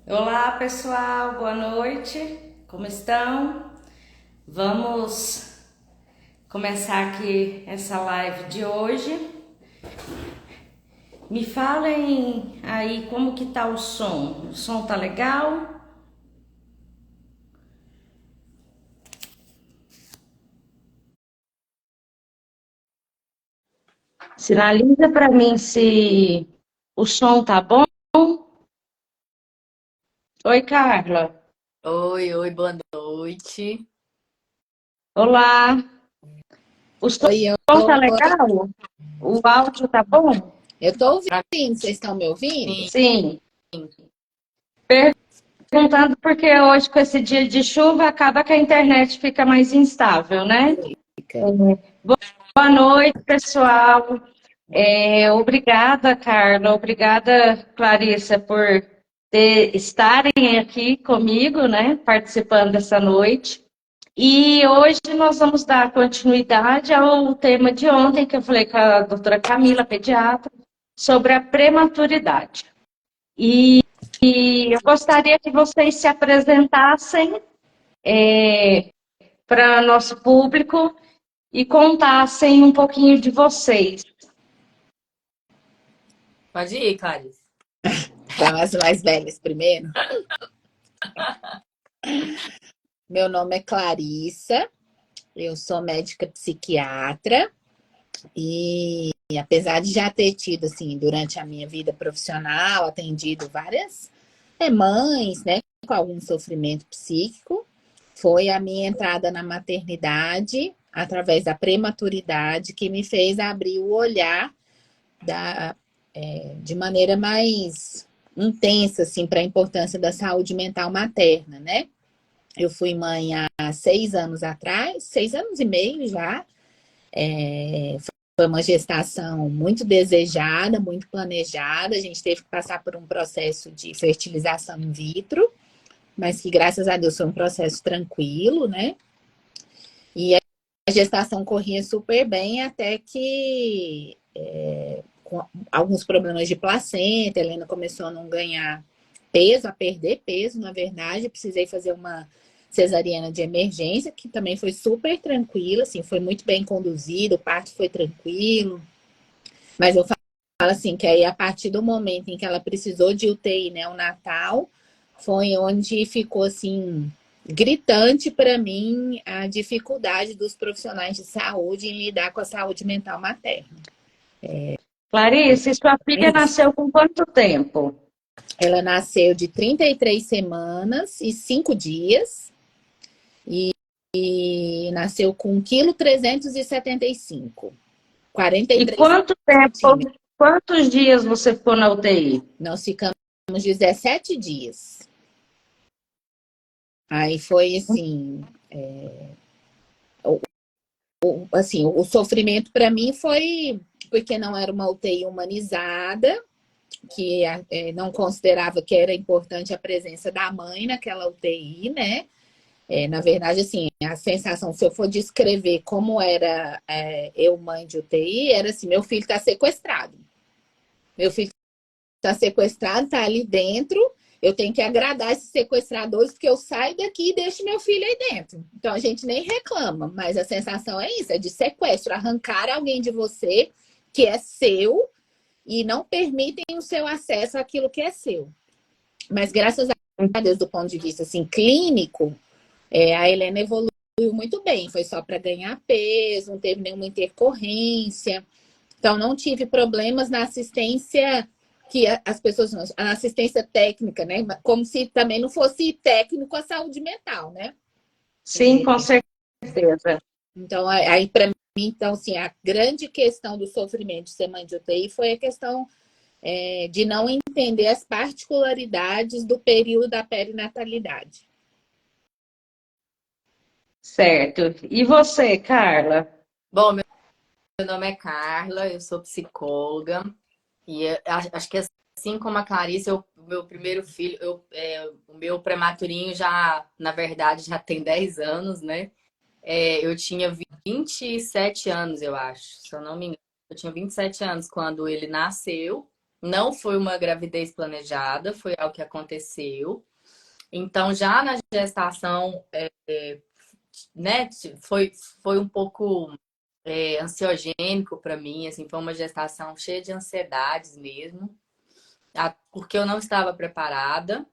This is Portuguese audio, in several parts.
Olá, pessoal, boa noite. Como estão? Vamos começar aqui essa live de hoje. Me falem aí como que tá o som. O som tá legal? Sinaliza para mim se o som tá bom. Oi, Carla. Oi, boa noite. Olá. O Oi, som tá oi. legal? O áudio tá bom? Eu tô ouvindo, vocês estão me ouvindo? Sim. Perguntando porque hoje, com esse dia de chuva, acaba que a internet fica mais instável, né? Fica. Boa noite, pessoal. Obrigada, Carla. Obrigada, Clarissa, por estarem aqui comigo, né? Participando dessa noite. E hoje nós vamos dar continuidade ao tema de ontem, que eu falei com a doutora Camila, pediatra, sobre a prematuridade. E eu gostaria que vocês se apresentassem para nosso público e contassem um pouquinho de vocês. Pode ir, Clarice. Para as mais velhas primeiro. Meu nome é Clarissa, eu sou médica psiquiatra e apesar de já ter tido, assim, durante a minha vida profissional, atendido várias mães, né, com algum sofrimento psíquico, foi a minha entrada na maternidade através da prematuridade que me fez abrir o olhar da, de maneira mais intensa assim, para a importância da saúde mental materna, né? Eu fui mãe há 6 anos atrás, 6 anos e meio já. Foi uma gestação muito desejada, muito planejada. A gente teve que passar por um processo de fertilização in vitro, mas que graças a Deus foi um processo tranquilo, né? E a gestação corria super bem até que com alguns problemas de placenta, a Helena começou a não ganhar peso, a perder peso, na verdade. Precisei fazer uma cesariana de emergência, que também foi super tranquila, assim, foi muito bem conduzido, o parto foi tranquilo. Mas eu falo assim, que aí a partir do momento em que ela precisou de UTI neonatal, foi onde ficou assim gritante para mim a dificuldade dos profissionais de saúde em lidar com a saúde mental materna. Clarice, sua É filha isso. nasceu com quanto tempo? Ela nasceu de 33 semanas e 5 dias e nasceu com 1,375 kg, E 43 quanto tempo, centímetros. quantos dias você ficou na UTI? Nós ficamos 17 dias. Aí foi assim, assim, o sofrimento para mim foi porque não era uma UTI humanizada, que não considerava que era importante a presença da mãe naquela UTI, né? Na verdade, assim, a sensação, se eu for descrever como era eu, mãe de UTI, era assim: meu filho está sequestrado. Meu filho está sequestrado, está ali dentro. Eu tenho que agradar esses sequestradores, porque eu saio daqui e deixo meu filho aí dentro. Então a gente nem reclama, mas a sensação é isso: é de sequestro, arrancar alguém de você que é seu e não permitem o seu acesso àquilo que é seu. Mas graças a Deus, do ponto de vista assim, clínico, a Helena evoluiu muito bem. Foi só para ganhar peso, não teve nenhuma intercorrência. Então, não tive problemas na assistência que as pessoas não, a assistência técnica, né? Como se também não fosse técnico a saúde mental, né? Sim, com certeza. Então, aí para mim, então, assim, a grande questão do sofrimento de ser mãe de UTI foi a questão de não entender as particularidades do período da perinatalidade. Certo. E você, Carla? Bom, meu nome é Carla, eu sou psicóloga e acho que assim como a Clarice, o meu primeiro filho, o meu prematurinho já, na verdade, já tem 10 anos, né? Eu tinha 27 anos, eu acho, se eu não me engano. Eu tinha 27 anos quando ele nasceu. Não foi uma gravidez planejada, foi algo que aconteceu. Então, já na gestação, né, foi um pouco ansiogênico para mim, assim, foi uma gestação cheia de ansiedades mesmo, porque eu não estava preparada.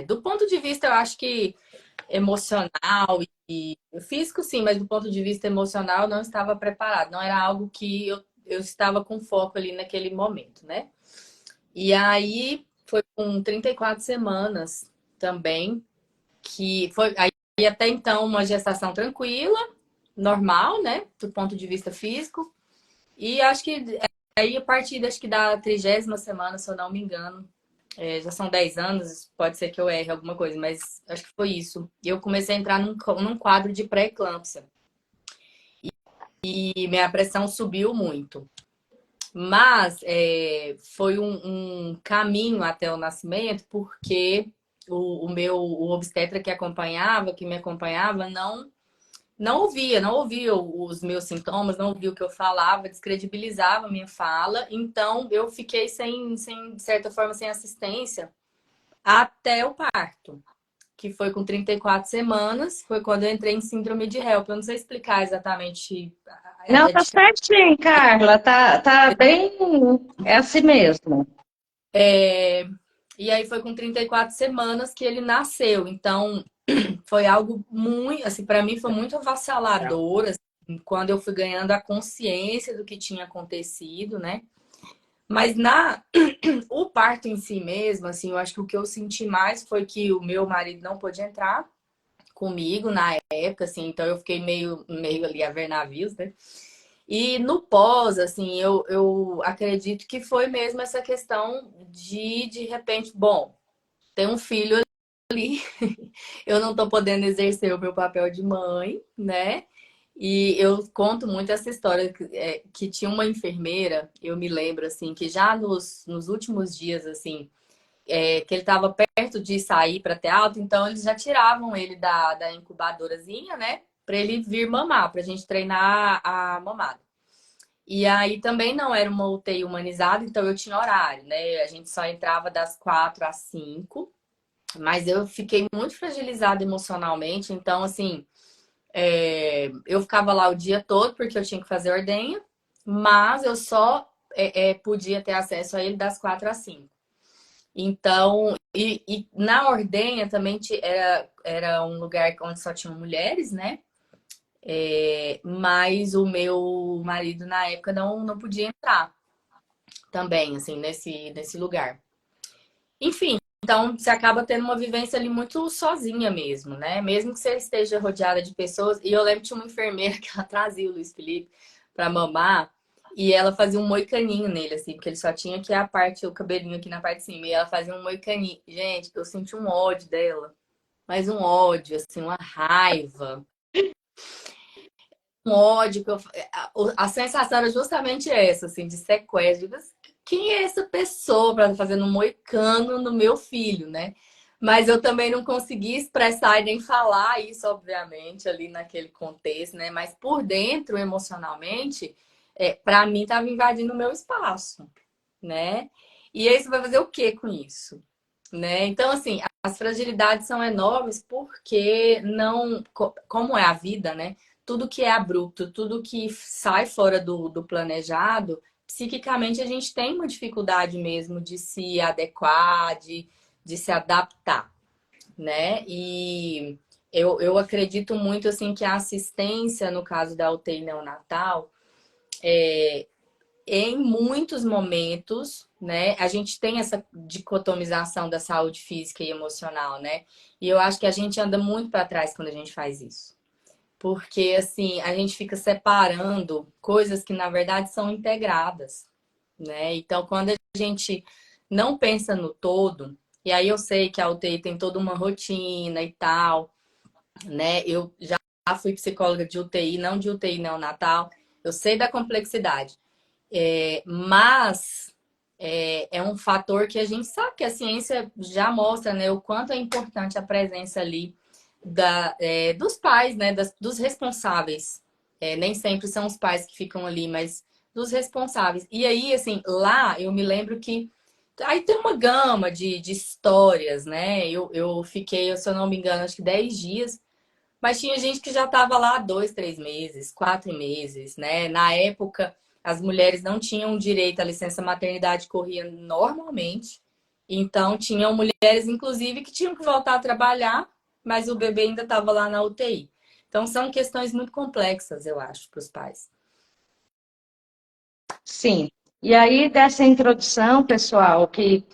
Do ponto de vista, eu acho que emocional e físico, sim, mas do ponto de vista emocional, eu não estava preparada. Não era algo que eu estava com foco ali naquele momento, né? E aí foi com 34 semanas também, que foi aí até então uma gestação tranquila, normal, né? Do ponto de vista físico. E acho que aí a partir acho que da 30ª semana, se eu não me engano, já são 10 anos, pode ser que eu erre alguma coisa, mas acho que foi isso. E eu comecei a entrar num quadro de pré-eclâmpsia. E minha pressão subiu muito. Mas foi um caminho até o nascimento, porque o obstetra que me acompanhava, não ouvia os meus sintomas, não ouvia o que eu falava, descredibilizava a minha fala. Então, eu fiquei de certa forma, sem assistência até o parto, que foi com 34 semanas, foi quando eu entrei em síndrome de HELP. Eu não sei explicar exatamente Não, a tá diferença. certinho, Carla. Tá bem. É assim mesmo. É, E aí foi com 34 semanas que ele nasceu. Então, foi algo muito, assim, para mim foi muito avassalador, assim, quando eu fui ganhando a consciência do que tinha acontecido, né? Mas o parto em si mesmo, assim, eu acho que o que eu senti mais foi que o meu marido não pôde entrar comigo na época, assim, então eu fiquei meio ali a ver navios, né? E no pós, assim, eu acredito que foi mesmo essa questão de repente, bom, tem um filho ali, eu não tô podendo exercer o meu papel de mãe, né? E eu conto muito essa história que tinha uma enfermeira, eu me lembro, assim, que já nos últimos dias, assim, que ele estava perto de sair para ter alta, então eles já tiravam ele da incubadorazinha, né? Para ele vir mamar, para a gente treinar a mamada. E aí também não era uma UTI humanizada, então eu tinha horário, né? A gente só entrava das 4 às 5, mas eu fiquei muito fragilizada emocionalmente, então assim, eu ficava lá o dia todo porque eu tinha que fazer ordenha, mas eu só podia ter acesso a ele das 4 às 5. Então, e na ordenha também era um lugar onde só tinham mulheres, né? Mas o meu marido na época não podia entrar também, assim, nesse lugar. Enfim, então você acaba tendo uma vivência ali muito sozinha mesmo, né? Mesmo que você esteja rodeada de pessoas. E eu lembro que tinha uma enfermeira que ela trazia o Luiz Felipe para mamar. E ela fazia um moicaninho nele, assim, porque ele só tinha aqui a parte, o cabelinho aqui na parte de cima. E ela fazia um moicaninho. Gente, eu senti um ódio dela. Mas um ódio, assim, uma raiva. Um ódio que a sensação era justamente essa, assim, de sequestro. Quem é essa pessoa para fazer um moicano no meu filho, né? Mas eu também não consegui expressar e nem falar isso, obviamente, ali naquele contexto, né? Mas por dentro, emocionalmente, para mim estava invadindo o meu espaço, né? E aí você vai fazer o que com isso? Né? Então, assim, as fragilidades são enormes porque não, como é a vida, né? Tudo que é abrupto, tudo que sai fora do planejado, psiquicamente a gente tem uma dificuldade mesmo de se adequar, de se adaptar, né? E eu acredito muito assim que a assistência, no caso da UTI neonatal, em muitos momentos, né, a gente tem essa dicotomização da saúde física e emocional, né? E eu acho que a gente anda muito para trás quando a gente faz isso. Porque, assim, a gente fica separando coisas que, na verdade, são integradas, né? Então, quando a gente não pensa no todo, e aí eu sei que a UTI tem toda uma rotina e tal, né? Eu já fui psicóloga de UTI, não de UTI neonatal, eu sei da complexidade. Mas é um fator que a gente sabe que a ciência já mostra, né, o quanto é importante a presença ali dos pais, né, dos responsáveis. Nem sempre são os pais que ficam ali, mas dos responsáveis. E aí, assim, lá eu me lembro que aí tem uma gama de histórias, né? Eu fiquei, se eu não me engano, acho que 10 dias, mas tinha gente que já estava lá 2, 3 meses, 4 meses, né? Na época, as mulheres não tinham direito à licença maternidade, corria normalmente. Então, tinham mulheres, inclusive, que tinham que voltar a trabalhar, mas o bebê ainda estava lá na UTI. Então, são questões muito complexas, eu acho, para os pais. Sim. E aí, dessa introdução, pessoal, que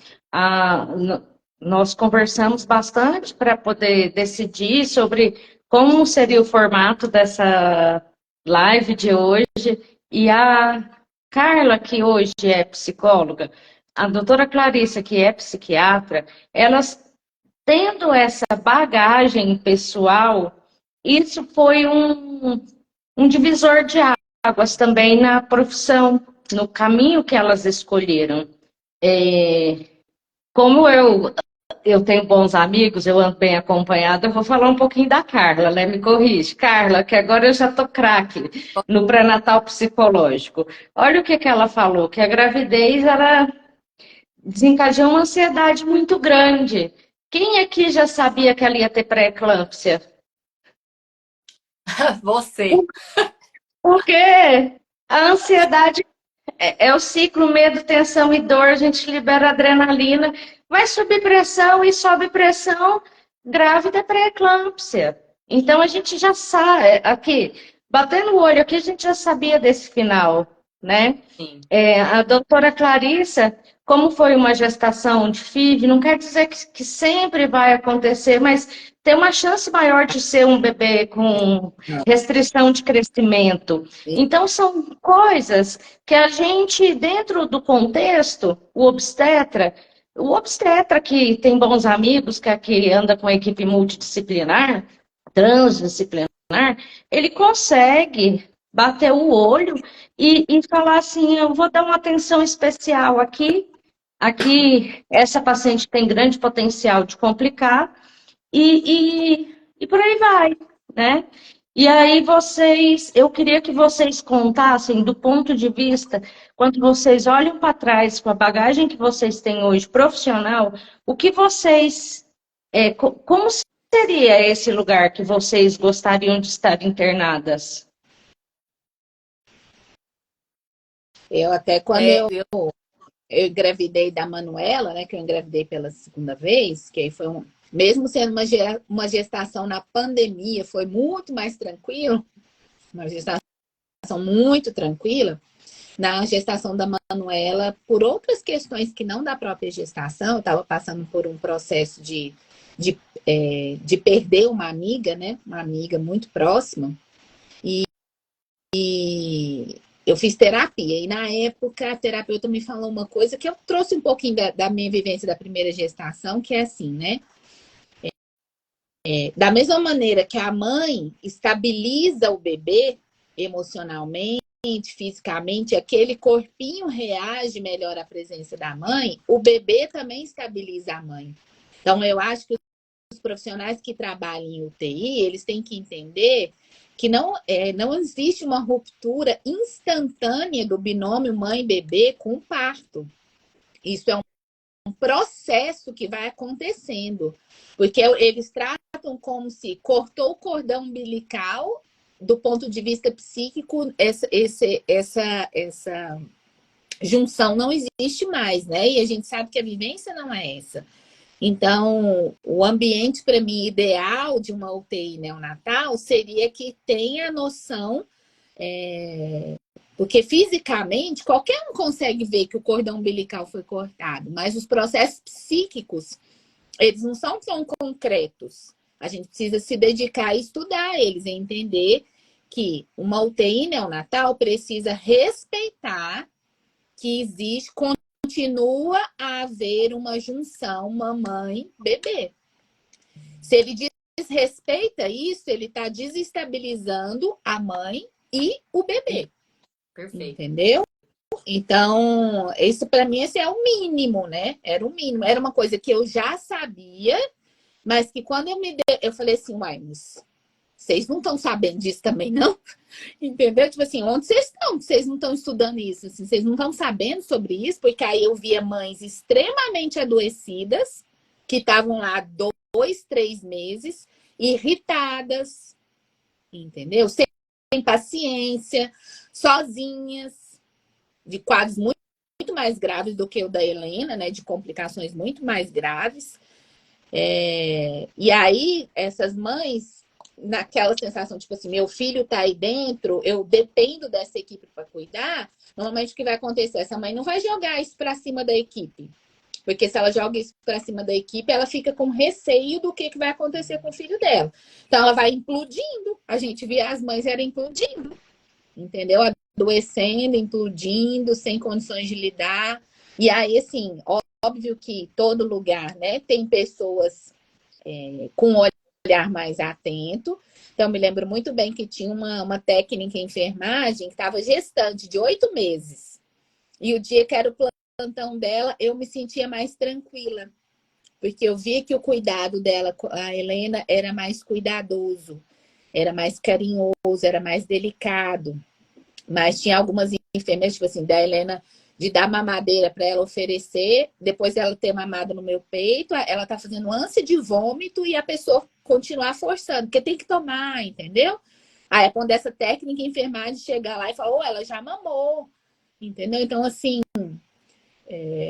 nós conversamos bastante para poder decidir sobre como seria o formato dessa live de hoje. E a Carla, que hoje é psicóloga, a doutora Clarissa, que é psiquiatra, elas tendo essa bagagem pessoal, isso foi um divisor de águas também na profissão, no caminho que elas escolheram. Como eu tenho bons amigos, eu ando bem acompanhada, eu vou falar um pouquinho da Carla, né? Me corrige. Carla, que agora eu já tô craque no pré-natal psicológico. Olha o que ela falou, que a gravidez, ela desencadeou uma ansiedade muito grande. Quem aqui já sabia que ela ia ter pré-eclâmpsia? Você. Porque a ansiedade é o ciclo medo, tensão e dor, a gente libera adrenalina, vai subir pressão e sobe pressão, grávida é pré-eclâmpsia. Então a gente já sabe, aqui, batendo o olho aqui, a gente já sabia desse final, né? Sim. A doutora Clarissa, como foi uma gestação de FIV, não quer dizer que sempre vai acontecer, mas tem uma chance maior de ser um bebê com restrição de crescimento. Então, são coisas que a gente, dentro do contexto, o obstetra que tem bons amigos, que anda com a equipe multidisciplinar, transdisciplinar, ele consegue bater o olho e falar assim, eu vou dar uma atenção especial aqui essa paciente tem grande potencial de complicar, e por aí vai, né? E aí eu queria que vocês contassem do ponto de vista, quando vocês olham para trás com a bagagem que vocês têm hoje profissional, o que vocês, como seria esse lugar que vocês gostariam de estar internadas? Eu até quando É, eu engravidei da Manuela, né, que eu engravidei pela segunda vez, que aí foi mesmo sendo uma gestação na pandemia, foi muito mais tranquilo, uma gestação muito tranquila. Na gestação da Manuela, por outras questões que não da própria gestação, eu estava passando por um processo de perder uma amiga, né, uma amiga muito próxima, e eu fiz terapia, e na época a terapeuta me falou uma coisa que eu trouxe um pouquinho da minha vivência da primeira gestação, que é assim, né? Da mesma maneira que a mãe estabiliza o bebê emocionalmente, fisicamente, aquele corpinho reage melhor à presença da mãe, o bebê também estabiliza a mãe. Então, eu acho que os profissionais que trabalham em UTI, eles têm que entender que não existe uma ruptura instantânea do binômio mãe-bebê com o parto. Isso é um processo que vai acontecendo, porque eles tratam como se cortou o cordão umbilical, do ponto de vista psíquico, essa junção não existe mais, né? E a gente sabe que a vivência não é essa. Então, o ambiente, para mim, ideal de uma UTI neonatal seria que tenha a noção, porque fisicamente qualquer um consegue ver que o cordão umbilical foi cortado, mas os processos psíquicos, eles não são tão concretos. A gente precisa se dedicar a estudar eles, e entender que uma UTI neonatal precisa respeitar que existe, continua a haver uma junção mamãe-bebê. Se ele desrespeita isso, ele está desestabilizando a mãe e o bebê. perfeito. Entendeu? Então, isso para mim esse é o mínimo, né? Era o mínimo. Era uma coisa que eu já sabia, mas que quando eu falei assim, uai, mas Vocês não estão sabendo disso também, não? Entendeu? Tipo assim, onde vocês estão? Vocês não estão estudando isso? Assim, vocês não estão sabendo sobre isso? Porque aí eu via mães extremamente adoecidas, que estavam lá 2, 3 meses, irritadas, entendeu? Sem paciência, sozinhas, de quadros muito mais graves do que o da Helena, né? De complicações muito mais graves. E aí, essas mães, naquela sensação, tipo assim, meu filho tá aí dentro, eu dependo dessa equipe para cuidar, normalmente o que vai acontecer? Essa mãe não vai jogar isso para cima da equipe. Porque se ela joga isso para cima da equipe, ela fica com receio do que vai acontecer com o filho dela. Então, ela vai implodindo. A gente via as mães eram implodindo, entendeu? Adoecendo, implodindo, sem condições de lidar. E aí, assim, óbvio que todo lugar, né, tem pessoas com um olhar mais atento. Então, me lembro muito bem que tinha uma técnica em enfermagem que estava gestante de 8 meses. E o dia que era o plantão dela, eu me sentia mais tranquila. Porque eu via que o cuidado dela, a Helena, era mais cuidadoso, era mais carinhoso, era mais delicado. Mas tinha algumas enfermeiras, tipo assim, da Helena, de dar mamadeira para ela oferecer, depois ela ter mamado no meu peito, ela tá fazendo ânsia de vômito e a pessoa continuar forçando, porque tem que tomar, entendeu? Aí é quando essa técnica de enfermagem chegar lá e falar, oh, ela já mamou, entendeu? Então, assim,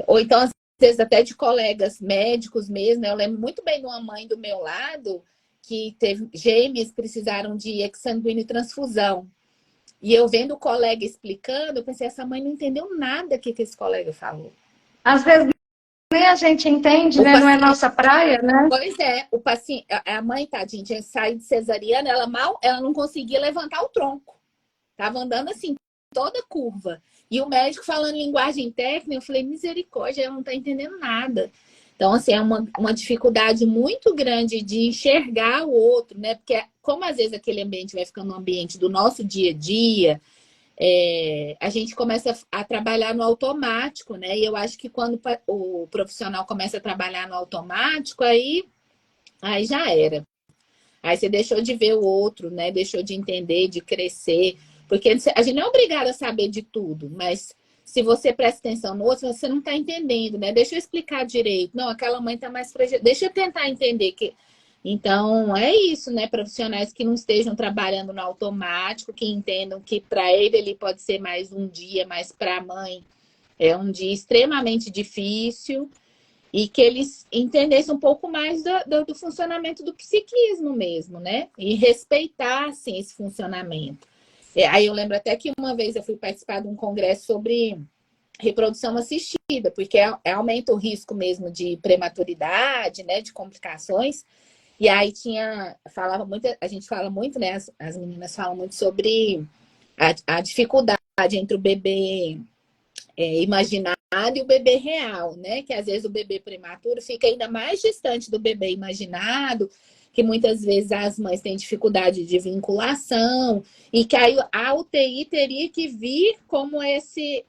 ou então, às vezes, até de colegas médicos mesmo, né? Eu lembro muito bem de uma mãe do meu lado que teve gêmeas, precisaram de exsanguíneo e transfusão. E eu vendo o colega explicando, eu pensei, essa mãe não entendeu nada que esse colega falou. Às vezes nem a gente entende, O né? Não é paciente, nossa praia, né? pois é, o paciente, a mãe, tadinha, tinha saído de cesariana, ela não conseguia levantar o tronco. Tava andando assim, toda curva. E o médico falando linguagem técnica, eu falei, misericórdia, ela não tá entendendo nada. Então, assim, é uma dificuldade muito grande de enxergar o outro, né? Porque como às vezes aquele ambiente vai ficando um ambiente do nosso dia a dia, a gente começa a trabalhar no automático, né? E eu acho que quando o profissional começa a trabalhar no automático, aí já era. Aí você deixou de ver o outro, né? Deixou de entender, de crescer. Porque a gente não é obrigado a saber de tudo, mas se você presta atenção no outro, você não está entendendo, né? Deixa eu explicar direito. Não, aquela mãe está mais fragil. Deixa eu tentar entender que. Então, é isso, né? Profissionais que não estejam trabalhando no automático, que entendam que para ele pode ser mais um dia, mas para a mãe é um dia extremamente difícil. E que eles entendessem um pouco mais do funcionamento do psiquismo mesmo, né? E respeitassem esse funcionamento. Aí eu lembro até que uma vez eu fui participar de um congresso sobre reprodução assistida, porque aumenta o risco mesmo de prematuridade, né? De complicações. E aí a gente fala muito, né? As meninas falam muito sobre a dificuldade entre o bebê imaginário e o bebê real, né? Que às vezes o bebê prematuro fica ainda mais distante do bebê imaginado, que muitas vezes as mães têm dificuldade de vinculação, e que aí a UTI teria que vir como esse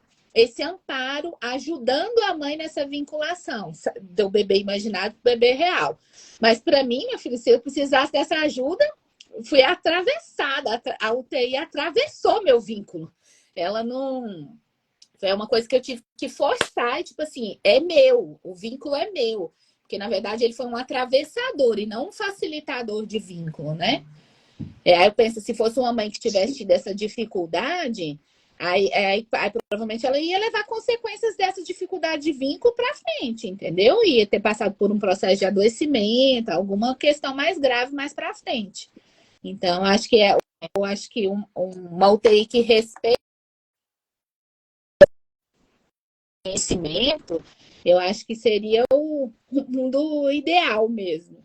amparo, ajudando a mãe nessa vinculação do bebê imaginado para o bebê real. Mas para mim, minha filha, se eu precisasse dessa ajuda, fui atravessada, a UTI atravessou meu vínculo. Ela não... É uma coisa que eu tive que forçar, e, tipo assim, é meu, o vínculo é meu. Porque, na verdade, ele foi um atravessador e não um facilitador de vínculo, né? Aí eu penso, se fosse uma mãe que tivesse tido essa dificuldade, aí provavelmente ela ia levar consequências dessa dificuldade de vínculo para frente, entendeu? Ia ter passado por um processo de adoecimento, alguma questão mais grave mais para frente. Então, eu acho que uma UTI que respeita conhecimento, eu acho que seria o mundo ideal mesmo.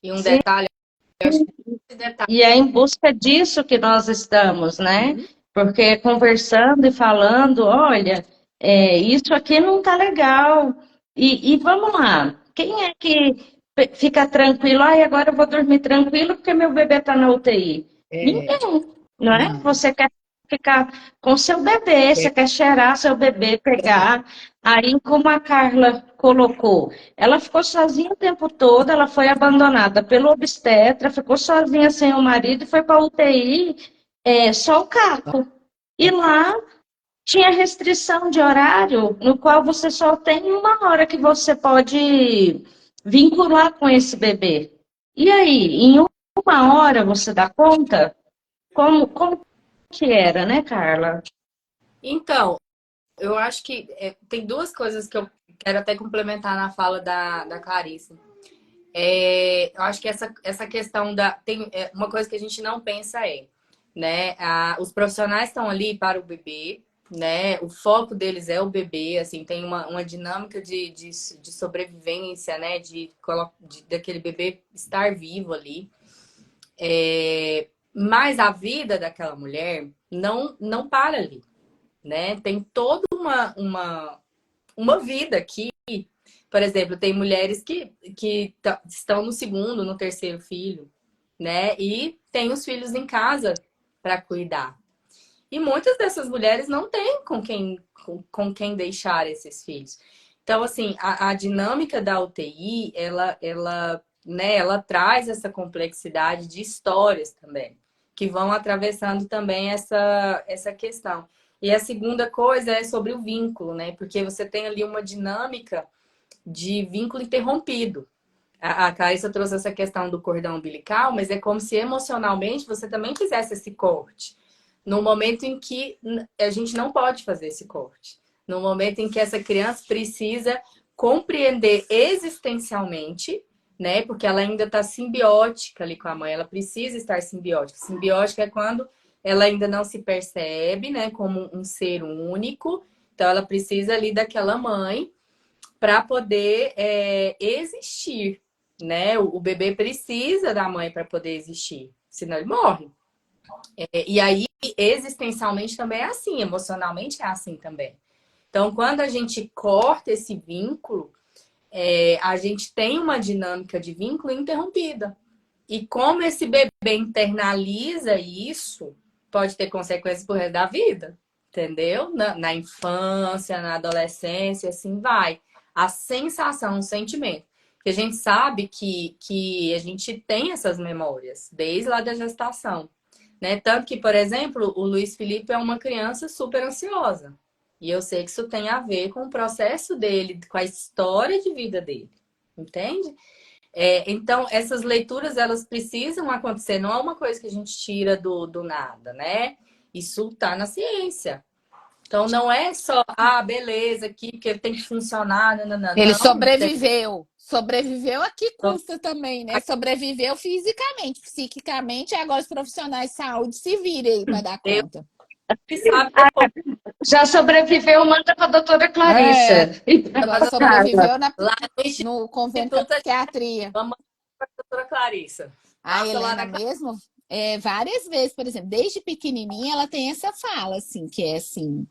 E um detalhe, eu acho que esse detalhe E é em busca disso que nós estamos, né? Porque conversando e falando, olha, isso aqui não tá legal. E vamos lá, quem é que fica tranquilo? Ai, agora eu vou dormir tranquilo porque meu bebê está na UTI. Ninguém, não é? Não. Você quer ficar com seu bebê, você quer cheirar seu bebê, pegar. Aí, como a Carla colocou. Ela ficou sozinha o tempo todo, ela foi abandonada pelo obstetra, ficou sozinha sem o marido e foi para a UTI, só o Caco. E lá tinha restrição de horário, no qual você só tem uma hora que você pode vincular com esse bebê. E aí, em uma hora você dá conta? Como que era, né, Carla? Então, eu acho que tem duas coisas que eu quero até complementar na fala da Clarice. Eu acho que essa questão uma coisa que a gente não pensa né? Os profissionais estão ali para o bebê, né? O foco deles é o bebê, assim, tem uma dinâmica de sobrevivência, né? Daquele bebê estar vivo ali. Mas a vida daquela mulher não para ali, né? Tem toda uma vida aqui. Por exemplo, tem mulheres que estão no segundo, no terceiro filho, né? E tem os filhos em casa para cuidar. E muitas dessas mulheres não têm com quem deixar esses filhos. Então, assim, a dinâmica da UTI, ela traz essa complexidade de histórias também, que vão atravessando também essa questão. E a segunda coisa é sobre o vínculo, né? Porque você tem ali uma dinâmica de vínculo interrompido. A Clarissa trouxe essa questão do cordão umbilical, mas é como se emocionalmente você também fizesse esse corte. No momento em que a gente não pode fazer esse corte. No momento em que essa criança precisa compreender existencialmente, né? Porque ela ainda está simbiótica ali com a mãe, ela precisa estar simbiótica. Simbiótica é quando ela ainda não se percebe, né, como um ser único. Então, ela precisa ali daquela mãe para poder existir, né? O bebê precisa da mãe para poder existir, senão ele morre. E aí, existencialmente também é assim, emocionalmente é assim também. Então, quando a gente corta esse vínculo, a gente tem uma dinâmica de vínculo interrompida. E como esse bebê internaliza isso, pode ter consequências pro resto da vida, entendeu? Na infância, na adolescência, assim vai. A sensação, o sentimento. Que a gente sabe que a gente tem essas memórias, desde lá da gestação. Né? Tanto que, por exemplo, o Luiz Felipe é uma criança super ansiosa. E eu sei que isso tem a ver com o processo dele, com a história de vida dele. Entende? Então, essas leituras, elas precisam acontecer. Não é uma coisa que a gente tira do nada, né? Isso tá na ciência. Então, não é só, beleza, aqui, porque tem que funcionar, não. Ele sobreviveu. Sobreviveu a que custa também, né? Sobreviveu fisicamente, psiquicamente, e agora os profissionais de saúde se virem aí para dar conta. Já sobreviveu, manda para a doutora Clarissa. Ela sobreviveu lá no convento de psiquiatria. Vamos para a doutora Clarissa. A Helena mesmo, várias vezes, por exemplo, desde pequenininha, ela tem essa fala, assim, que é assim...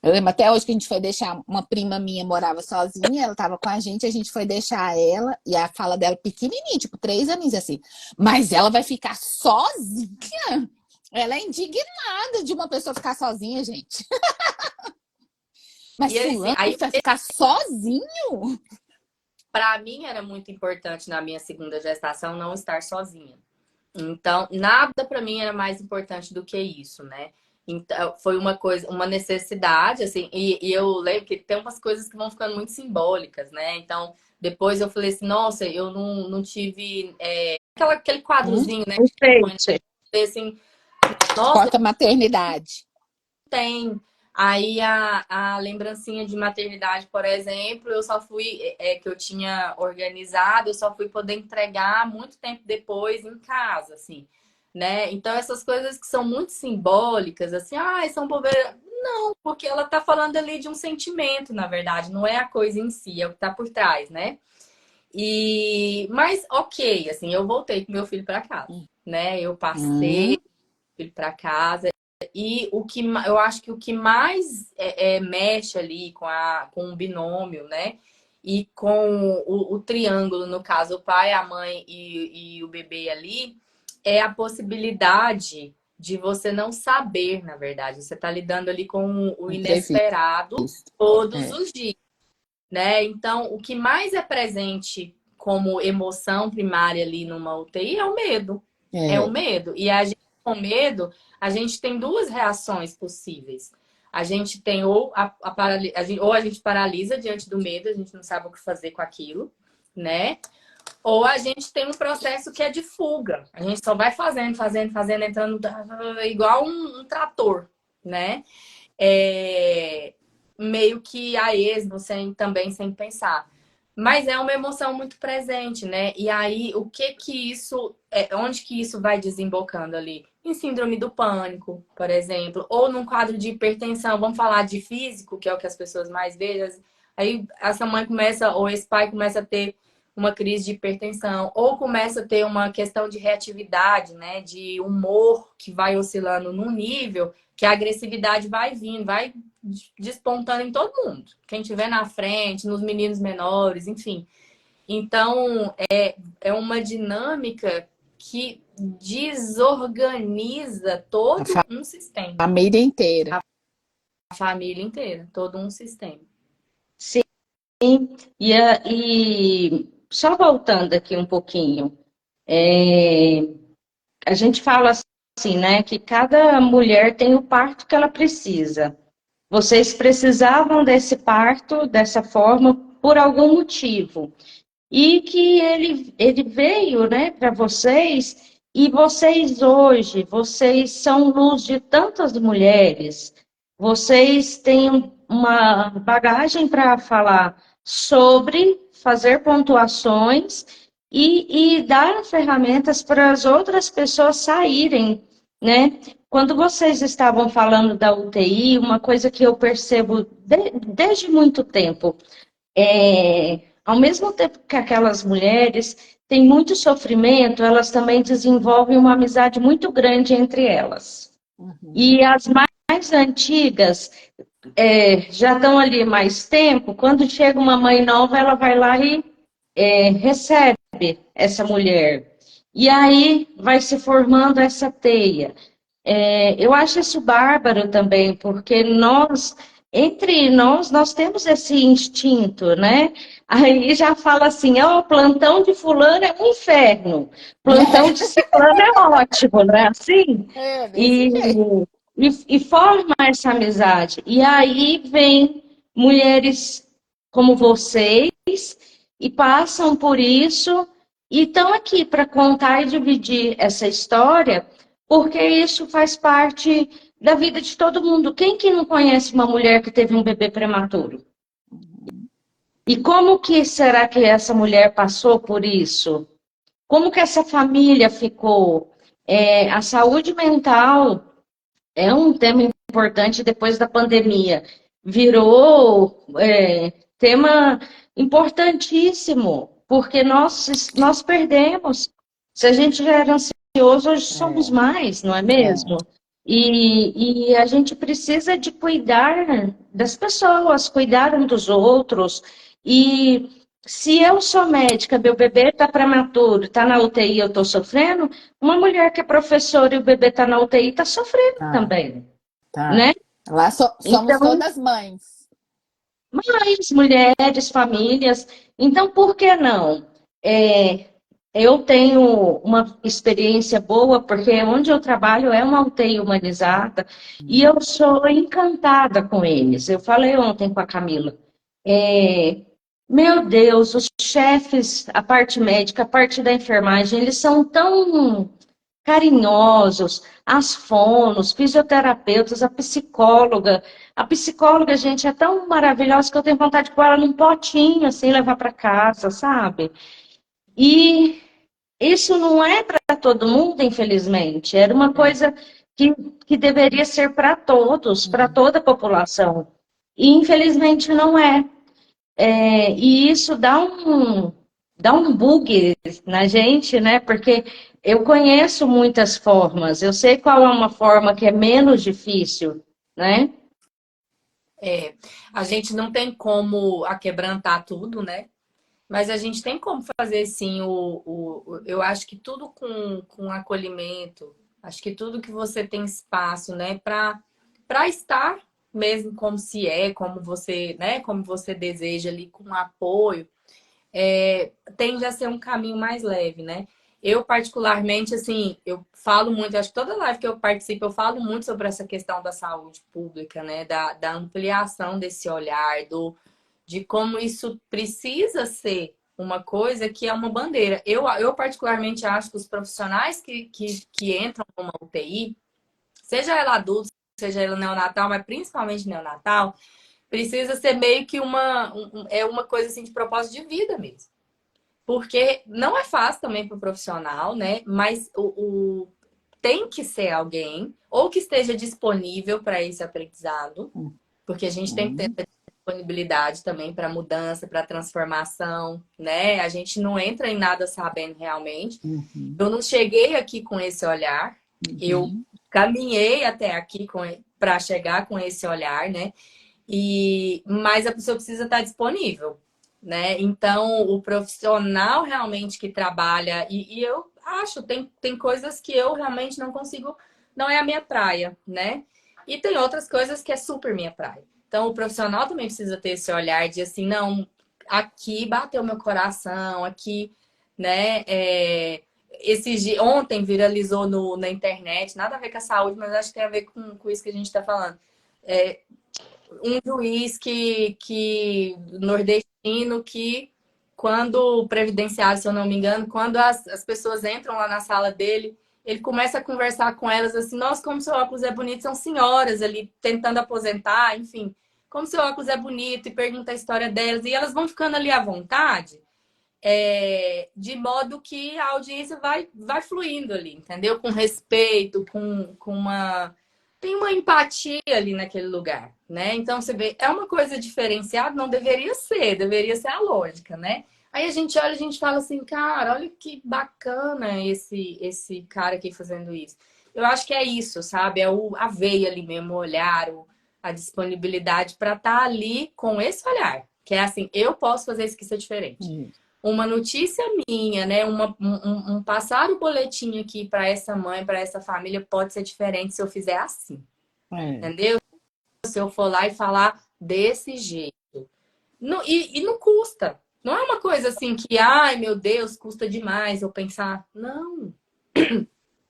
Eu lembro até hoje que a gente foi deixar, uma prima minha morava sozinha, ela tava com a gente foi deixar ela, e a fala dela pequenininha, tipo 3 aninhos assim, mas ela vai ficar sozinha? Ela é indignada de uma pessoa ficar sozinha, gente. Mas fulano vai ficar sozinho? Para mim era muito importante na minha segunda gestação não estar sozinha. Então, nada para mim era mais importante do que isso, né? Então, foi uma coisa, uma necessidade, assim, e eu lembro que tem umas coisas que vão ficando muito simbólicas, né? Então, depois eu falei assim, nossa, eu não tive aquele quadrozinho, né? Assim, nossa, corta maternidade. Tem. Aí a lembrancinha de maternidade, por exemplo, eu só fui, que eu tinha organizado, eu só fui poder entregar muito tempo depois em casa, assim, né? Então, essas coisas que são muito simbólicas, assim, são bobeira. Não, porque ela tá falando ali de um sentimento, na verdade, não é a coisa em si, é o que tá por trás, né? Mas, ok, assim, eu voltei com meu filho para casa, né? Eu passei filho para casa. E eu acho que o que mais mexe ali com o binômio, né? E com o triângulo, no caso, o pai, a mãe e o bebê ali, é a possibilidade de você não saber, na verdade. Você está lidando ali com o inesperado todos os dias. né? Então, o que mais é presente como emoção primária ali numa UTI é o medo. É o É. medo. E a gente, com medo, a gente tem duas reações possíveis. A gente tem ou a gente paralisa diante do medo, a gente não sabe o que fazer com aquilo, né? Ou a gente tem um processo que é de fuga. A gente só vai fazendo, fazendo, fazendo, entrando igual um trator, né? É, meio que a esmo, também sem pensar. Mas é uma emoção muito presente, né? E aí, o que que isso, onde que isso vai desembocando ali? Em síndrome do pânico, por exemplo, ou num quadro de hipertensão. Vamos falar de físico, que é o que as pessoas mais veem. Aí essa mãe começa, ou esse pai começa a ter uma crise de hipertensão, ou começa a ter uma questão de reatividade, né? De humor que vai oscilando num nível que a agressividade vai vindo, vai despontando em todo mundo. Quem estiver na frente, nos meninos menores, enfim. Então, é uma dinâmica que desorganiza A todo um sistema. família inteira. A família inteira, todo um sistema. Sim, e só voltando aqui um pouquinho, a gente fala assim, né, que cada mulher tem o parto que ela precisa. Vocês precisavam desse parto dessa forma por algum motivo. E que ele veio, né, para vocês, e vocês hoje, vocês são luz de tantas mulheres, vocês têm uma bagagem para falar sobre fazer pontuações e dar ferramentas para as outras pessoas saírem, né? Quando vocês estavam falando da UTI, uma coisa que eu percebo desde muito tempo, ao mesmo tempo que aquelas mulheres têm muito sofrimento, elas também desenvolvem uma amizade muito grande entre elas. Uhum. E as mais antigas já estão ali mais tempo, quando chega uma mãe nova, ela vai lá e recebe essa mulher. E aí vai se formando essa teia. Eu acho isso bárbaro também, porque entre nós temos esse instinto, né? Aí já fala assim, ó, o plantão de fulano é um inferno, plantão de ciclano é ótimo, não é assim? É, desse E, jeito. e forma essa amizade. E aí vem mulheres como vocês e passam por isso e estão aqui para contar e dividir essa história, porque isso faz parte da vida de todo mundo. Quem que não conhece uma mulher que teve um bebê prematuro? E como que será que essa mulher passou por isso? Como que essa família ficou? A saúde mental é um tema importante depois da pandemia. Virou tema importantíssimo, porque nós perdemos. Se a gente já era ansioso, hoje somos É, mais, não é é. mesmo? E a gente precisa de cuidar das pessoas, cuidar um dos outros. E se eu sou médica, meu bebê está prematuro, está na UTI, eu estou sofrendo, uma mulher que é professora e o bebê está na UTI está sofrendo Tá, também, tá. né? Lá somos Então, todas mães. mais mulheres, famílias. Então, por que não? É, eu tenho uma experiência boa, porque onde eu trabalho é uma UTI humanizada, e eu sou encantada com eles. Eu falei ontem com a Camila. É, meu Deus, os chefes, a parte médica, a parte da enfermagem, eles são tão carinhosos, as fonos, fisioterapeutas, a psicóloga. A psicóloga, gente, é tão maravilhosa que eu tenho vontade de pôr ela num potinho, assim, levar para casa, sabe? E isso não é para todo mundo, infelizmente. Era uma É. coisa que, que deveria ser para todos, para Uhum. toda a população. E, infelizmente, não é. E isso dá um bug na gente, né? Porque eu conheço muitas formas, eu sei qual é uma forma que é menos difícil, né? A gente não tem como aquebrantar tudo, né? Mas a gente tem como fazer sim eu acho que tudo com acolhimento, acho que tudo que você tem espaço, né, para estar, mesmo como se é, como você, né, como você deseja ali, com apoio, tende a ser um caminho mais leve, né? Eu, particularmente, assim, eu falo muito, acho que toda live que eu participo, eu falo muito sobre essa questão da saúde pública, né? Da ampliação desse olhar, de como isso precisa ser uma coisa que é uma bandeira. Eu particularmente, acho que os profissionais que entram numa UTI, seja ela adulto, seja ela neonatal, mas principalmente neonatal, precisa ser meio que uma coisa assim de propósito de vida mesmo. Porque não é fácil também para o profissional, né? Mas tem que ser alguém ou que esteja disponível para esse aprendizado, porque a gente tem que ter essa disponibilidade também para mudança, para transformação, né? A gente não entra em nada sabendo realmente. Eu não cheguei aqui com esse olhar, eu caminhei até aqui para chegar com esse olhar, né? Mas a pessoa precisa estar disponível, né? Então, o profissional realmente que trabalha, e eu acho, tem coisas que eu realmente não consigo, não é a minha praia, né? E tem outras coisas que é super minha praia. Então, o profissional também precisa ter esse olhar de assim, não, aqui bateu meu coração, aqui, né? Ontem viralizou na internet, nada a ver com a saúde, mas acho que tem a ver com isso que a gente está falando. Um juiz nordestino que, quando previdenciário, se eu não me engano, quando as pessoas entram lá na sala dele, ele começa a conversar com elas assim, nossa, como seu óculos é bonito, são senhoras ali tentando aposentar, enfim, como seu óculos é bonito, e pergunta a história delas, e elas vão ficando ali à vontade, de modo que a audiência vai fluindo ali, entendeu? Com respeito, com uma... Tem uma empatia ali naquele lugar, né? Então, você vê, é uma coisa diferenciada, não deveria ser a lógica, né? Aí a gente olha, a gente fala assim, cara, olha que bacana esse cara aqui fazendo isso. Eu acho que é isso, sabe? É a veia ali mesmo, o olhar, a disponibilidade para estar ali com esse olhar. Que é assim, eu posso fazer isso que ser diferente. Uma notícia minha, né? Passar o boletim aqui para essa mãe, para essa família, pode ser diferente se eu fizer assim. Entendeu? Se eu for lá e falar desse jeito. E não custa. Não é uma coisa assim que, ai meu Deus, custa demais eu pensar. Não.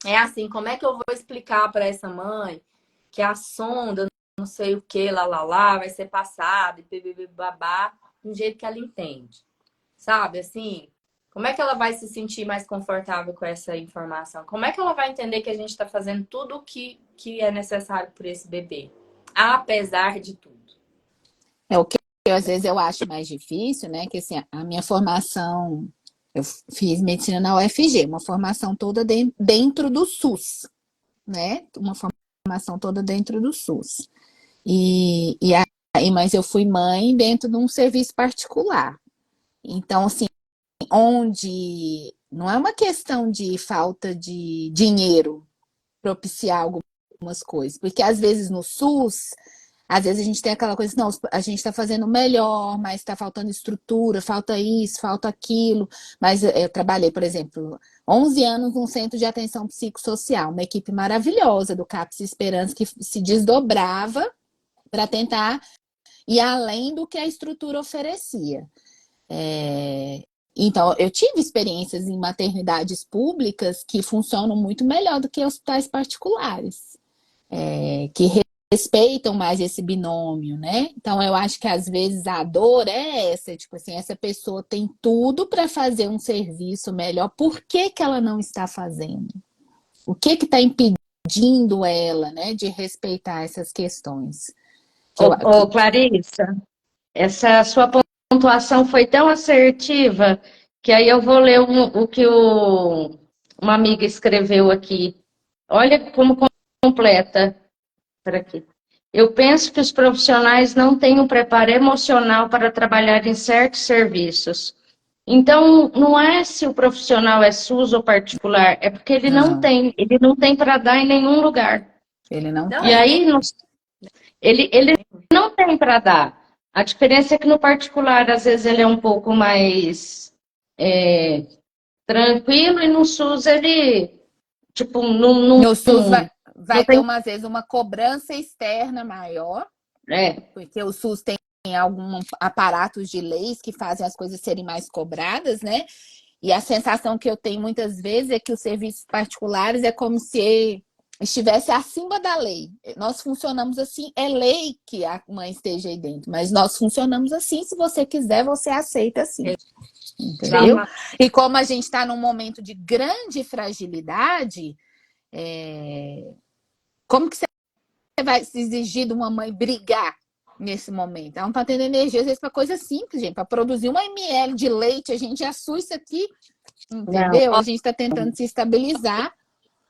É assim, como é que eu vou explicar para essa mãe que a sonda, não sei o que, lá, vai ser passada, e babá, de um jeito que ela entende. Sabe, assim, como é que ela vai se sentir mais confortável com essa informação? Como é que ela vai entender que a gente está fazendo tudo o que é necessário por esse bebê? Apesar de tudo. O que às vezes eu acho mais difícil, né? Que assim, a minha formação, eu fiz medicina na UFG, uma formação toda dentro do SUS, né? Uma formação toda dentro do SUS. Mas eu fui mãe dentro de um serviço particular. Então, assim, onde não é uma questão de falta de dinheiro propiciar algumas coisas, porque às vezes no SUS, às vezes a gente tem aquela coisa, não, a gente está fazendo melhor, mas está faltando estrutura, falta isso, falta aquilo. Mas eu trabalhei, por exemplo, 11 anos num centro de atenção psicossocial, uma equipe maravilhosa do CAPS Esperança que se desdobrava para tentar ir além do que a estrutura oferecia. Então, eu tive experiências em maternidades públicas que funcionam muito melhor do que hospitais particulares, que respeitam mais esse binômio, né? Então, eu acho que às vezes a dor é essa, tipo assim, essa pessoa tem tudo para fazer um serviço melhor, por que que ela não está fazendo? O que está impedindo ela, né, de respeitar essas questões? Clarissa, essa sua pontuação foi tão assertiva que aí eu vou ler o que uma amiga escreveu aqui. Olha como completa. Por aqui. Eu penso que os profissionais não têm um preparo emocional para trabalhar em certos serviços. Então, não é se o profissional é SUS ou particular, é porque ele não tem para dar em nenhum lugar. Ele não E aí, ele não tem para dar. A diferença é que no particular, às vezes, ele é um pouco mais tranquilo, e no SUS ele, tipo, no SUS vai não ter, tem... às vezes, uma cobrança externa maior, É, porque o SUS tem alguns aparatos de leis que fazem as coisas serem mais cobradas, né? E a sensação que eu tenho muitas vezes é que os serviços particulares é como se estivesse acima da lei. Nós funcionamos assim, é lei que a mãe esteja aí dentro, mas nós funcionamos assim, se você quiser, você aceita assim. Entendeu? Exatamente. E como a gente está num momento de grande fragilidade, como que você vai se exigir de uma mãe brigar nesse momento? Ela não está tendo energia, às vezes, para coisa simples, gente. Para produzir uma ml de leite, a gente já sui isso aqui, não, entendeu? A gente está tentando se estabilizar.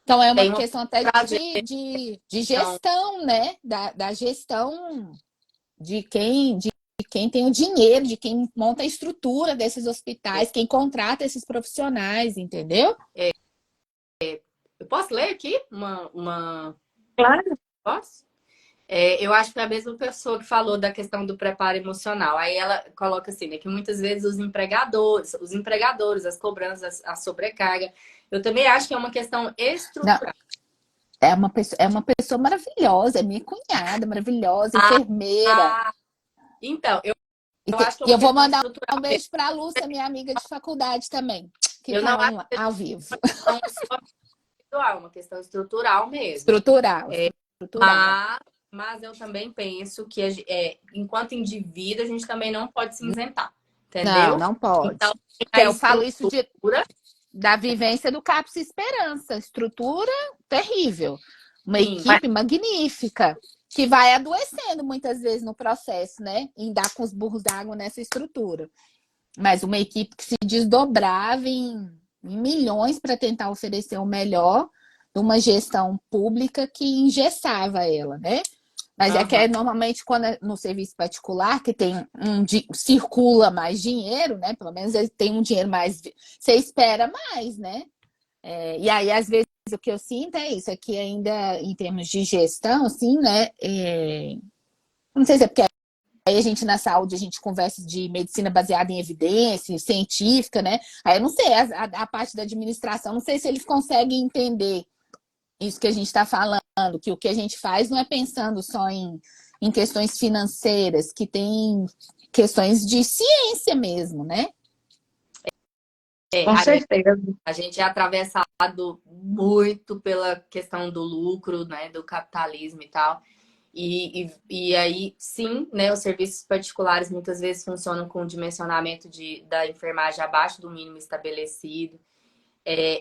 Então, é uma Tem um questão até prazer, de então, gestão, né? Da gestão de quem tem o dinheiro, de quem monta a estrutura desses hospitais, quem contrata esses profissionais, entendeu? eu posso ler aqui claro. Posso? Eu acho que é a mesma pessoa que falou da questão do preparo emocional. Aí ela coloca assim, né, que muitas vezes os empregadores, as cobranças, a sobrecarga. Eu também acho que é uma questão Não, estrutural. é uma pessoa maravilhosa, é minha cunhada maravilhosa, Ah, enfermeira. então, eu E, acho que é e uma eu vou questão mandar estrutural um mesmo. beijo para a Lúcia, minha amiga de faculdade também, que Eu não está acho que ao vivo. é uma questão só individual, é uma questão estrutural mesmo. Estrutural, estrutural. Mas eu também penso que enquanto indivíduo, a gente também não pode se isentar, Não, entendeu? não Então, pode. a Eu falo isso estrutura, da vivência do CAPS Esperança. Estrutura terrível. Uma sim, equipe magnífica, que vai adoecendo muitas vezes no processo, né? Em dar com os burros d'água nessa estrutura. Mas uma equipe que se desdobrava em milhões para tentar oferecer o melhor de uma gestão pública que engessava ela, né? Mas é que normalmente quando é no serviço particular, que tem circula mais dinheiro, né? Pelo menos ele tem um dinheiro mais. Você espera mais, né? E aí, às vezes, o que eu sinto é isso, é que ainda em termos de gestão, assim, né? Não sei se é porque aí a gente na saúde, a gente conversa de medicina baseada em evidência, científica, né? Aí eu não sei, a parte da administração, não sei se eles conseguem entender isso que a gente está falando, que o que a gente faz não é pensando só em questões financeiras, que tem questões de ciência mesmo, né? Com certeza. a gente é atravessado muito pela questão do lucro, né, do capitalismo e tal. E aí, sim, né, os serviços particulares muitas vezes funcionam com o dimensionamento da enfermagem abaixo do mínimo estabelecido.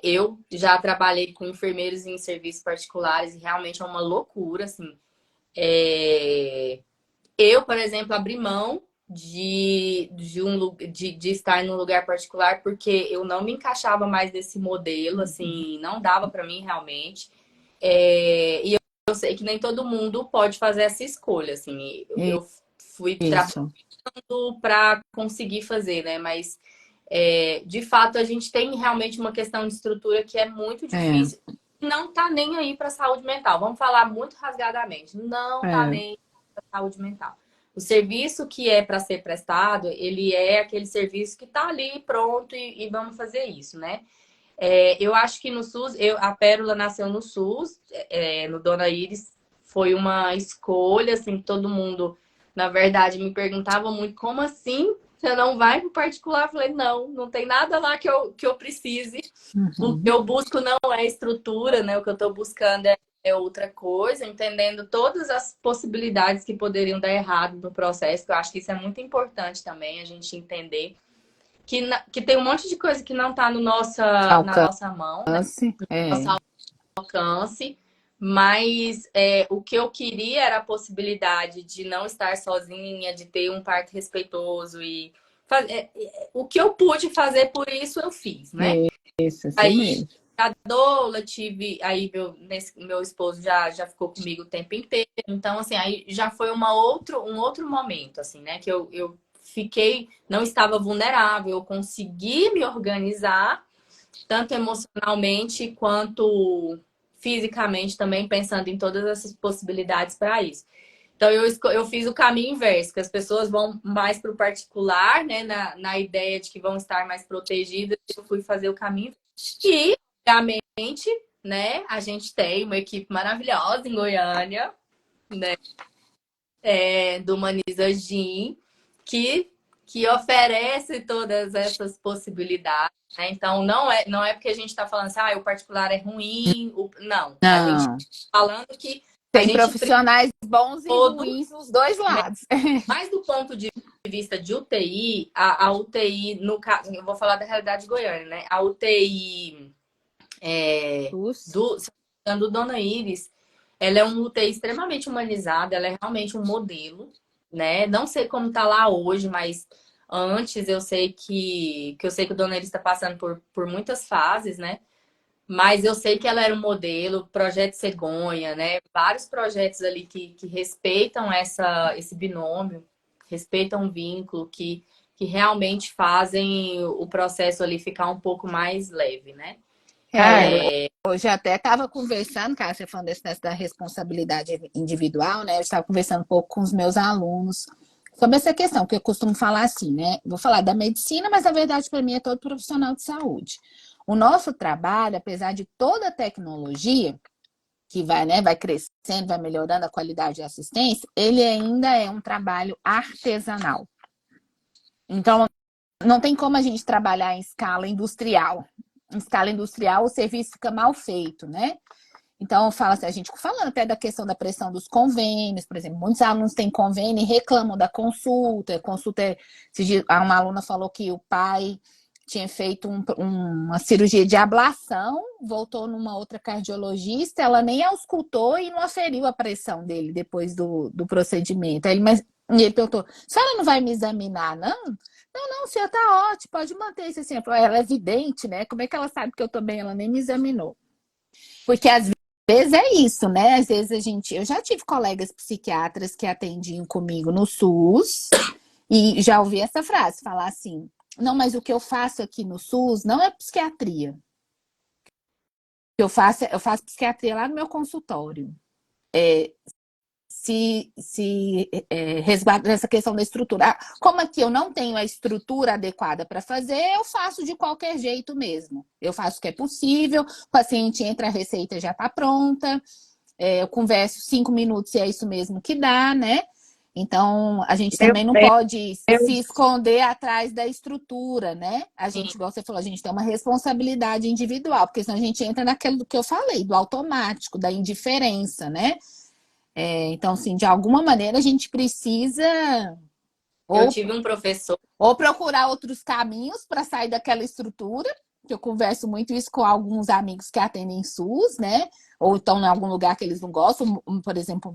Eu já trabalhei com enfermeiros em serviços particulares e realmente é uma loucura, assim. Eu, por exemplo, abri mão de estar num lugar particular porque eu não me encaixava mais nesse modelo, assim, não dava para mim realmente. E eu sei que nem todo mundo pode fazer essa escolha, assim. Eu fui Isso. trabalhando para conseguir fazer, né? Mas de fato a gente tem realmente uma questão de estrutura que é muito difícil. Não tá nem aí para saúde mental. Vamos falar muito rasgadamente. Não tá nem para saúde mental. O serviço que é para ser prestado, ele é aquele serviço que tá ali pronto e vamos fazer isso, né? Eu acho que no SUS, a Pérola nasceu no SUS, no Dona Iris, foi uma escolha, assim, todo mundo, na verdade, me perguntava muito, como assim? Você não vai pro particular? Eu falei, não, não tem nada lá que eu precise. O que eu busco não é estrutura, né? O que eu estou buscando é outra coisa, entendendo todas as possibilidades que poderiam dar errado no processo, que eu acho que isso é muito importante também, a gente entender que tem um monte de coisa que não está no na nossa mão, né? Alcance. Nosso alcance. Mas o que eu queria era a possibilidade de não estar sozinha, de ter um parto respeitoso e o que eu pude fazer por isso eu fiz, né? Isso, assim Aí mesmo. a doula aí meu esposo já ficou comigo o tempo inteiro. Então, assim, aí já foi um outro momento, assim, né? Que eu fiquei, não estava vulnerável, eu consegui me organizar, tanto emocionalmente quanto fisicamente também, pensando em todas essas possibilidades para isso. Então, eu fiz o caminho inverso, que as pessoas vão mais para o particular, né? Na ideia de que vão estar mais protegidas, eu fui fazer o caminho. E, obviamente, né, a gente tem uma equipe maravilhosa em Goiânia, né? do Humaniza Gym, que oferece todas essas possibilidades, né? Então, não é porque a gente está falando assim, o particular é ruim. Não, a gente Não. está falando que a Tem gente precisa profissionais bons e todo, ruins nos dois né? lados. Mas do ponto de vista de UTI, a UTI, no caso, eu vou falar da realidade goiana, né? A UTI do Dona Iris, ela é uma UTI extremamente humanizada, ela é realmente um modelo, né? Não sei como tá lá hoje, mas antes eu sei que o Dona Iris está passando por muitas fases, né? Mas eu sei que ela era um modelo, projeto Cegonha, né? Vários projetos ali que respeitam esse binômio, respeitam o vínculo, que realmente fazem o processo ali ficar um pouco mais leve, né? Hoje até estava conversando, cara, você falando desse da responsabilidade individual, né? Eu estava conversando um pouco com os meus alunos sobre essa questão, que eu costumo falar assim, né? Vou falar da medicina, mas na verdade para mim é todo profissional de saúde. O nosso trabalho, apesar de toda a tecnologia que vai, né, vai crescendo, vai melhorando a qualidade de assistência, ele ainda é um trabalho artesanal. Então, não tem como a gente trabalhar em escala industrial. Em escala industrial, o serviço fica mal feito, né? Então, fala assim, a gente falando até da questão da pressão dos convênios, por exemplo, muitos alunos têm convênio e reclamam da consulta. Uma aluna falou que o pai tinha feito uma cirurgia de ablação, voltou numa outra cardiologista, ela nem auscultou e não aferiu a pressão dele depois do procedimento. Ele perguntou, a senhora não vai me examinar, não? Não, senhora, tá ótimo, pode manter isso assim. Ela é evidente, né? Como é que ela sabe que eu tô bem? Ela nem me examinou. Porque às vezes é isso, né? Às vezes eu já tive colegas psiquiatras que atendiam comigo no SUS e já ouvi essa frase, falar assim, não, mas o que eu faço aqui no SUS não é psiquiatria. Eu faço psiquiatria lá no meu consultório. Resguarda essa questão da estrutura. Como aqui eu não tenho a estrutura adequada para fazer, eu faço de qualquer jeito mesmo. Eu faço o que é possível, o paciente entra, a receita já está pronta, eu converso 5 minutos se é isso mesmo que dá, né? Então, a gente também não pode se esconder atrás da estrutura, né? A gente, igual você falou, a gente tem uma responsabilidade individual, porque senão a gente entra naquilo do que eu falei, do automático, da indiferença, né? Então, assim, de alguma maneira a gente precisa Eu tive um professor. Ou procurar outros caminhos para sair daquela estrutura, que eu converso muito isso com alguns amigos que atendem SUS, né? Ou estão em algum lugar que eles não gostam, por exemplo,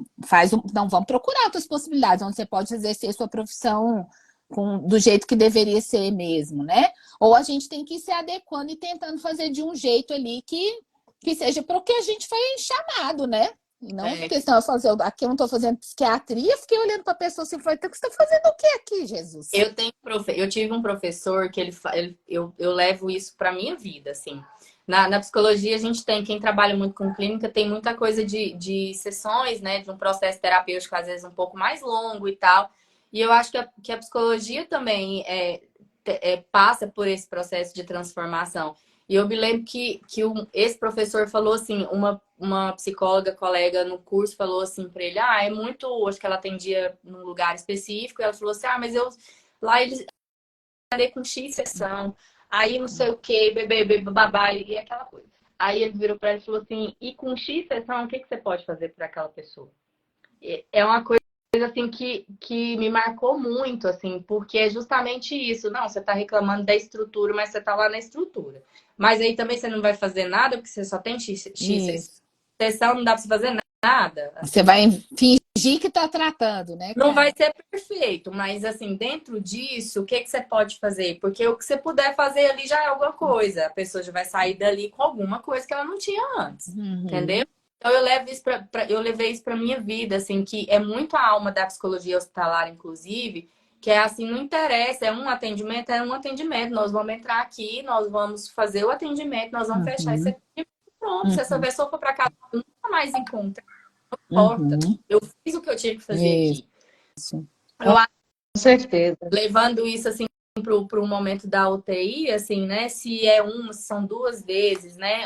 não, vamos procurar outras possibilidades, onde você pode exercer sua profissão do jeito que deveria ser mesmo, né? Ou a gente tem que ir se adequando e tentando fazer de um jeito ali que seja para o que a gente foi chamado, né? E não porque senão aqui eu não estou fazendo psiquiatria, fiquei olhando para a pessoa assim, falei, você está fazendo o que aqui, Jesus? Eu tive um professor que eu levo isso para minha vida, assim. Na psicologia, a gente tem, quem trabalha muito com clínica, tem muita coisa de sessões, né? De um processo terapêutico, às vezes, um pouco mais longo e tal. E eu acho que a psicologia também passa por esse processo de transformação. E eu me lembro que esse professor falou assim, uma psicóloga colega no curso falou assim para ele, é muito, acho que ela atendia num lugar específico, e ela falou assim, mas lá eles andei com X sessão, aí não sei o que, bebê, babá, e aquela coisa. Aí ele virou para ela e falou assim, e com X sessão, o que você pode fazer para aquela pessoa? É uma coisa assim que me marcou muito, assim, porque é justamente isso. Não, você tá reclamando da estrutura, mas você tá lá na estrutura. Mas aí também você não vai fazer nada, porque você só tem X sessão, não dá pra você fazer nada. Assim. Você vai fingir que tá tratando, né? Não vai ser perfeito, mas assim, dentro disso, o que você pode fazer? Porque o que você puder fazer ali já é alguma coisa. A pessoa já vai sair dali com alguma coisa que ela não tinha antes. Entendeu? Então eu levei isso para minha vida, assim, que é muito a alma da psicologia hospitalar, inclusive, que é assim, não interessa, é um atendimento, nós vamos entrar aqui, nós vamos fazer o atendimento, nós vamos fechar esse atendimento, pronto, se essa pessoa for para casa, nunca mais encontra, não importa. Eu fiz o que eu tinha que fazer aqui. Eu acho, com certeza. levando isso assim para o momento da UTI, assim, né? Se são 2 vezes, né?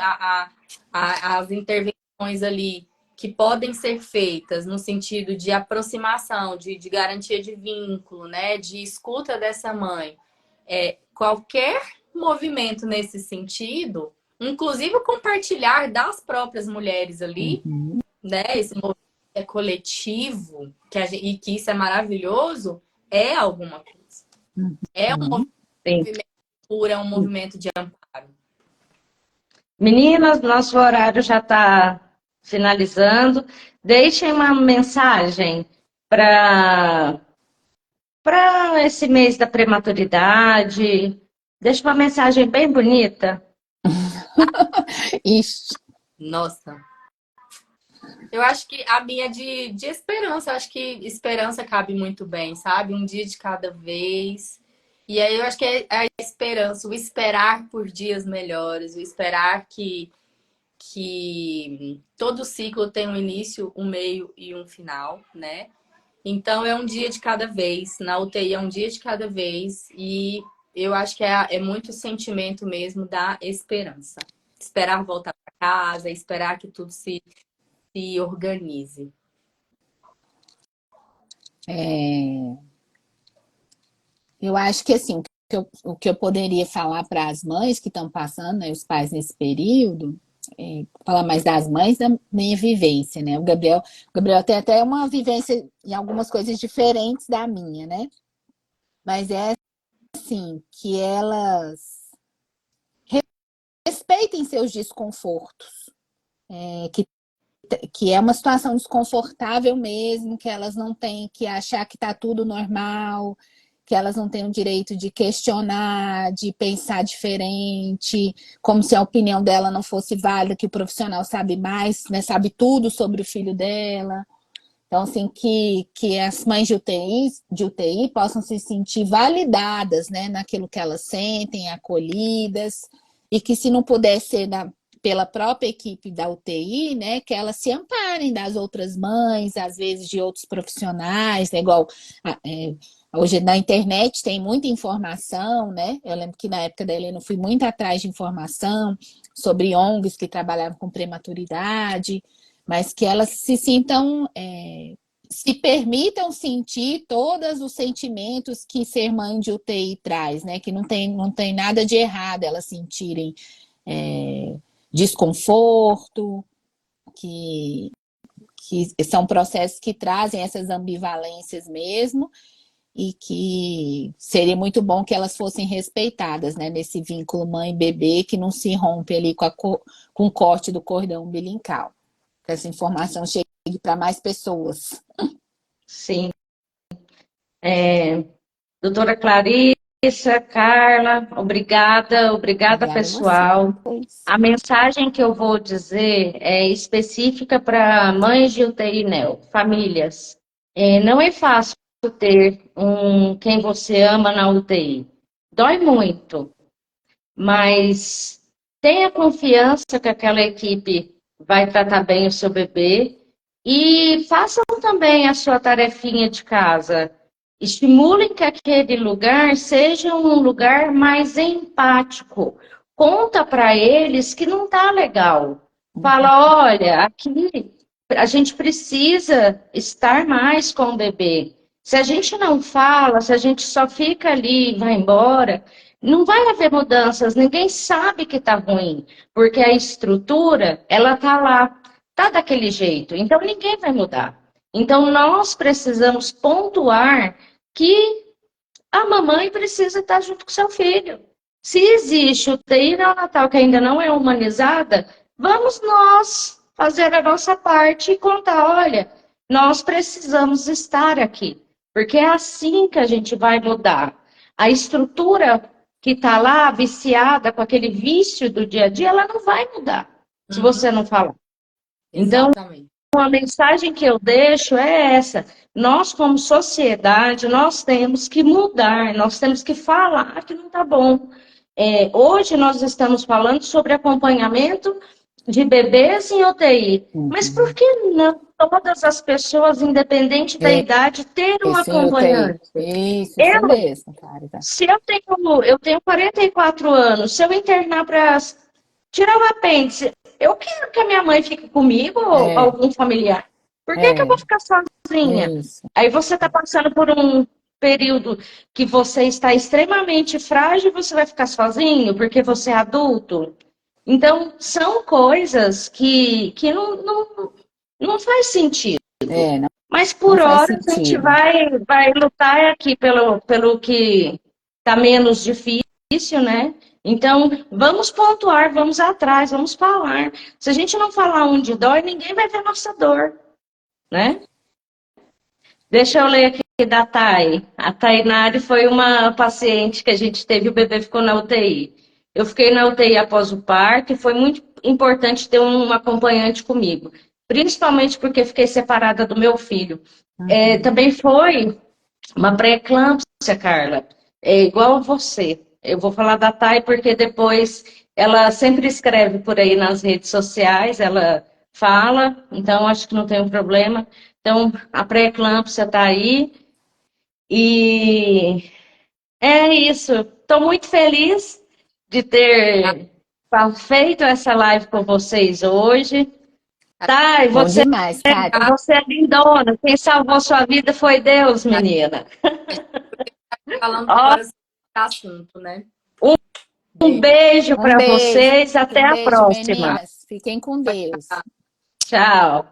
As intervenções ali que podem ser feitas no sentido de aproximação, de garantia de vínculo, né? De escuta dessa mãe. Qualquer movimento nesse sentido, inclusive compartilhar das próprias mulheres ali, né? Esse movimento é coletivo, e que isso é maravilhoso, é alguma coisa. É um movimento de cura, é um movimento de amparo. Meninas, nosso horário já está finalizando. Deixem uma mensagem para esse mês da prematuridade. Deixe uma mensagem bem bonita. Isso. Nossa. Eu acho que a minha de esperança, eu acho que esperança cabe muito bem, sabe? Um dia de cada vez. E aí eu acho que é a esperança, o esperar por dias melhores, o esperar que todo ciclo tem um início, um meio e um final, né? Então é um dia de cada vez. Na UTI é um dia de cada vez. E eu acho que é muito o sentimento mesmo da esperança. Esperar voltar para casa, esperar que tudo se organize. Eu acho que assim, o que eu poderia falar para as mães que estão passando, né, os pais nesse período, falar mais das mães da minha vivência, né? O Gabriel tem até uma vivência em algumas coisas diferentes da minha, né? Mas é assim, que elas respeitem seus desconfortos, que é uma situação desconfortável mesmo, que elas não têm que achar que está tudo normal, que elas não têm o direito de questionar, de pensar diferente, como se a opinião dela não fosse válida, que o profissional sabe mais, né, sabe tudo sobre o filho dela. Então, assim, que as mães de UTI possam se sentir validadas, né, naquilo que elas sentem, acolhidas, e que se não puder ser pela própria equipe da UTI, né, que elas se amparem das outras mães, às vezes de outros profissionais, né, igual hoje na internet tem muita informação, né? Eu lembro que na época da Helena eu fui muito atrás de informação sobre ONGs que trabalhavam com prematuridade, mas que elas se sintam, se permitam sentir todos os sentimentos que ser mãe de UTI traz, né? Que não tem nada de errado elas sentirem desconforto, que são processos que trazem essas ambivalências mesmo, e que seria muito bom que elas fossem respeitadas, né, nesse vínculo mãe-bebê, que não se rompe ali com o corte do cordão umbilical. Que essa informação chegue para mais pessoas. Sim. Doutora Clarissa, Carla, obrigada pessoal. A mensagem que eu vou dizer é específica para mães de UTI NEO, famílias. Não é fácil ter quem você ama na UTI. Dói muito, mas tenha confiança que aquela equipe vai tratar bem o seu bebê e façam também a sua tarefinha de casa. Estimulem que aquele lugar seja um lugar mais empático. Conta para eles que não está legal. Fala, olha, aqui a gente precisa estar mais com o bebê. Se a gente não fala, se a gente só fica ali e vai embora, não vai haver mudanças. Ninguém sabe que está ruim, porque a estrutura, ela está lá, está daquele jeito. Então, ninguém vai mudar. Então, nós precisamos pontuar que a mamãe precisa estar junto com seu filho. Se existe UTI neonatal que ainda não é humanizada, vamos nós fazer a nossa parte e contar, olha, nós precisamos estar aqui, porque é assim que a gente vai mudar. A estrutura que está lá, viciada, com aquele vício do dia a dia, ela não vai mudar, se você não falar. Então, exatamente. a mensagem que eu deixo é essa. Nós, como sociedade, nós temos que mudar, nós temos que falar que não está bom. Hoje nós estamos falando sobre acompanhamento de bebês em UTI. Mas por que não todas as pessoas, independente da idade, ter um acompanhante? Isso mesmo, cara. Se eu tenho 44 anos, se eu internar para tirar o apêndice, eu quero que a minha mãe fique comigo ou algum familiar. Por que que eu vou ficar sozinha? Isso. Aí você está passando por um período que você está extremamente frágil, você vai ficar sozinho porque você é adulto. Então, são coisas que não faz sentido. Não, Mas por não faz hora a gente sentido. vai lutar aqui pelo que está menos difícil, né? Então, vamos pontuar, vamos atrás, vamos falar. Se a gente não falar onde dói, ninguém vai ver nossa dor, né? Deixa eu ler aqui da Thay. A Tainari foi uma paciente que a gente teve, o bebê ficou na UTI. Eu fiquei na UTI após o parto e foi muito importante ter um acompanhante comigo, principalmente porque fiquei separada do meu filho. Também foi uma pré-eclâmpsia, Carla, igual a você. Eu vou falar da Thay porque depois ela sempre escreve por aí nas redes sociais, ela fala, então acho que não tem um problema. Então, a pré-eclâmpsia está aí e é isso. Estou muito feliz de ter feito essa live com vocês hoje. Tá, e Bom demais, Karen. você é lindona. Quem salvou sua vida foi Deus, menina. Falando Ó, agora sobre esse assunto, né? um beijo Um para beijo. vocês. Até Um a beijo, próxima. meninas. Fiquem com Deus. Tchau.